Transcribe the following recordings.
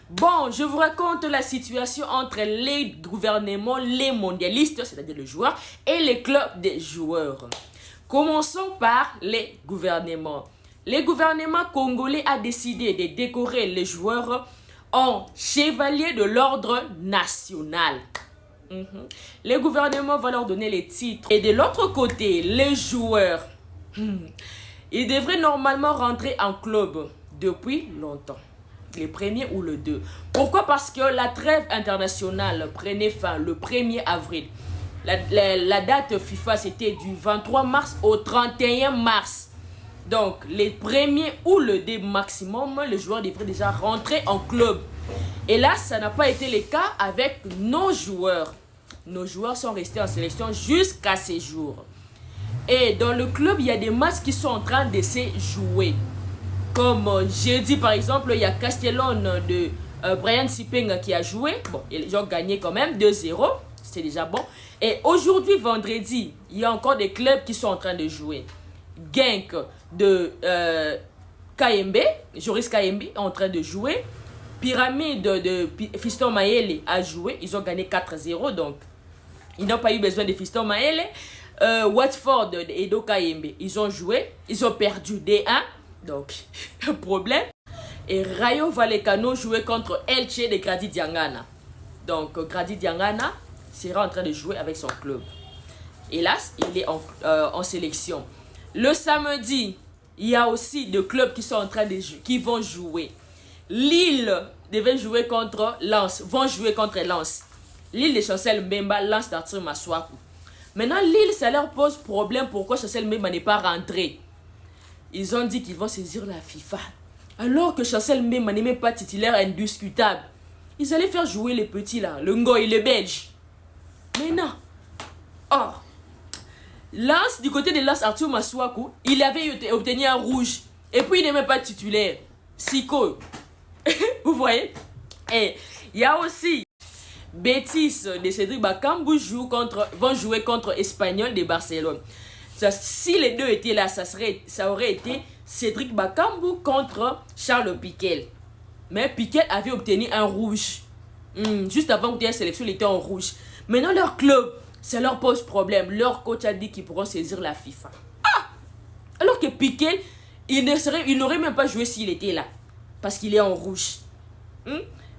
Bon, je vous raconte la situation entre les gouvernements, les mondialistes, c'est-à-dire les joueurs, et les clubs des joueurs. Commençons par les gouvernements. Le gouvernement congolais a décidé de décorer les joueurs en chevalier de l'ordre national. Le gouvernement va leur donner les titres. Et de l'autre côté, les joueurs, ils devraient normalement rentrer en club depuis longtemps. Le 1er ou le 2. Pourquoi? Parce que la trêve internationale prenait fin le 1er avril. La date FIFA, c'était du 23 mars au 31 mars. Donc, les 1er ou le 2 maximum, les joueurs devraient déjà rentrer en club. Et là, ça n'a pas été le cas avec nos joueurs. Nos joueurs sont restés en sélection jusqu'à ces jours. Et dans le club, il y a des matchs qui sont en train de se jouer. Comme jeudi par exemple, il y a Castellon de Brian Sipenga qui a joué. Bon, ils ont gagné quand même 2-0. C'est déjà bon. Et aujourd'hui, vendredi, il y a encore des clubs qui sont en train de jouer. Genk de KMB, Joris KMB est en train de jouer. Pyramide de Fiston Mayele a joué. Ils ont gagné 4-0. Donc, ils n'ont pas eu besoin de Fiston Mayele. Watford de Edo KMB, ils ont joué. Ils ont perdu 2-1. Donc, problème. Et Rayo Vallecano jouait contre Elche de Grady Diangana. Donc, Grady Diangana sera en train de jouer avec son club. Hélas, il est en sélection. Le samedi, il y a aussi des clubs qui sont en train de jouer, qui vont jouer. Lille devait jouer contre Lens, vont jouer contre Lens. Lille de Chancel Mbemba, Lens d'Arthur Maswaku. Maintenant, Lille, ça leur pose problème. Pourquoi Chancel Mbemba n'est pas rentré? Ils ont dit qu'ils vont saisir la FIFA. Alors que Chancel Mbemba n'est même pas titulaire indiscutable. Ils allaient faire jouer les petits là, le Ngoy, les Belges. Mais non. Oh. Lens, du côté de Lens, Arthur Maswaku, il avait obtenu un rouge. Et puis il n'est même pas titulaire. Siko. Vous voyez? Et il y a aussi Betis de Cédric Bakambu vont jouer contre Espanyol de Barcelone. Si les deux étaient là, ça aurait été Cédric Bakambu contre Charles Piquel. Mais Piquel avait obtenu un rouge. Juste avant que la sélection, il était en rouge. Maintenant, leur club, ça leur pose problème. Leur coach a dit qu'ils pourront saisir la FIFA. Ah! Alors que Piquel, il n'aurait même pas joué s'il était là. Parce qu'il est en rouge.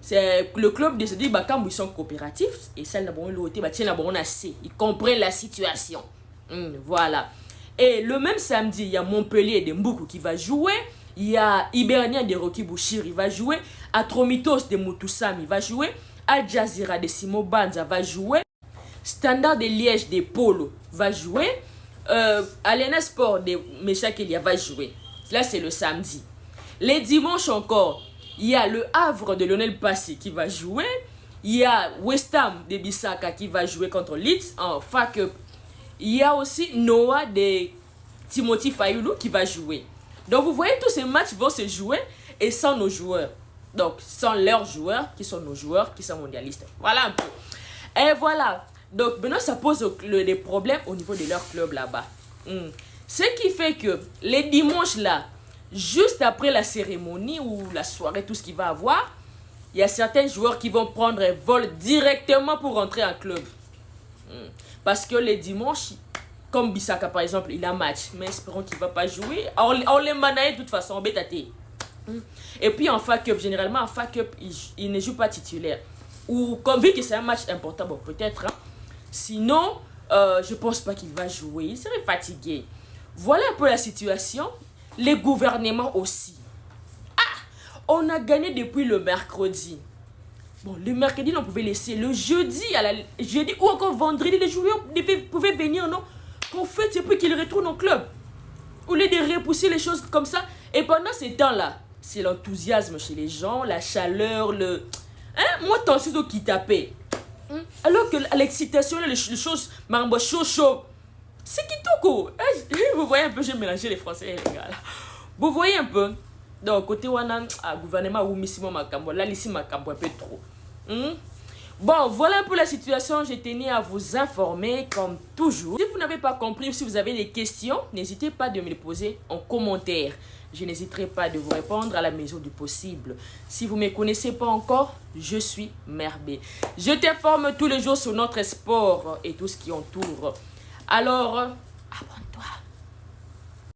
C'est le club de Cédric Bakambu, ils sont coopératifs. Et ça, ils comprennent la situation. Voilà. Et le même samedi, il y a Montpellier de Mboukou qui va jouer. Il y a Hibernia de Rocky Bouchir, il va jouer. Atromitos de Moutoussam, il va jouer. Al Jazeera de Simo Banza va jouer. Standard de Liège de Polo va jouer. Alena Sport de Mechakelia va jouer. Là, c'est le samedi. Les dimanches encore, il y a le Havre de Lionel Passy qui va jouer. Il y a West Ham de Bissaka qui va jouer contre Leeds en FA Cup. Il y a aussi Noah de Timothy Fayoulou qui va jouer. Donc vous voyez, tous ces matchs vont se jouer et sans nos joueurs. Donc sans leurs joueurs qui sont nos joueurs qui sont mondialistes. Voilà un peu. Et voilà. Donc maintenant ça pose des problèmes au niveau de leur club là-bas. Ce qui fait que les dimanches là, juste après la cérémonie ou la soirée, tout ce qu'il va avoir, il y a certains joueurs qui vont prendre un vol directement pour rentrer en club. Parce que les dimanches, comme Bissaka par exemple, il a match. Mais espérons qu'il ne va pas jouer. On les manaille de toute façon, bétaté. Et puis en FA Cup, généralement en FA Cup, il ne joue pas titulaire. Ou comme vu que c'est un match important, bon peut-être. Sinon, je ne pense pas qu'il va jouer. Il serait fatigué. Voilà un peu la situation. Les gouvernements aussi. On a gagné depuis le mercredi. Bon, le mercredi, on pouvait laisser. Le jeudi, jeudi ou encore vendredi, les joueurs pouvaient venir, non? Qu'en fait, c'est pour qu'ils retournent au club. Au lieu de repousser les choses comme ça. Et pendant ces temps-là, c'est l'enthousiasme chez les gens, la chaleur, moi, tant surtout qui tapait. Alors que l'excitation, les choses, marbre chaud. C'est qui tout. Vous voyez un peu, j'ai mélangé les Français et les gars là. Vous voyez un peu. Donc, côté Wanan, gouvernement ou Missimo Makambo, là, ici Makambo un peu trop. Bon, voilà un peu la situation. Je tenais à vous informer comme toujours. Si vous n'avez pas compris ou si vous avez des questions, n'hésitez pas de me les poser en commentaire. Je n'hésiterai pas de vous répondre à la mesure du possible. Si vous ne me connaissez pas encore, je suis Merbe. Je t'informe tous les jours sur notre sport et tout ce qui entoure. Alors, abonne-toi.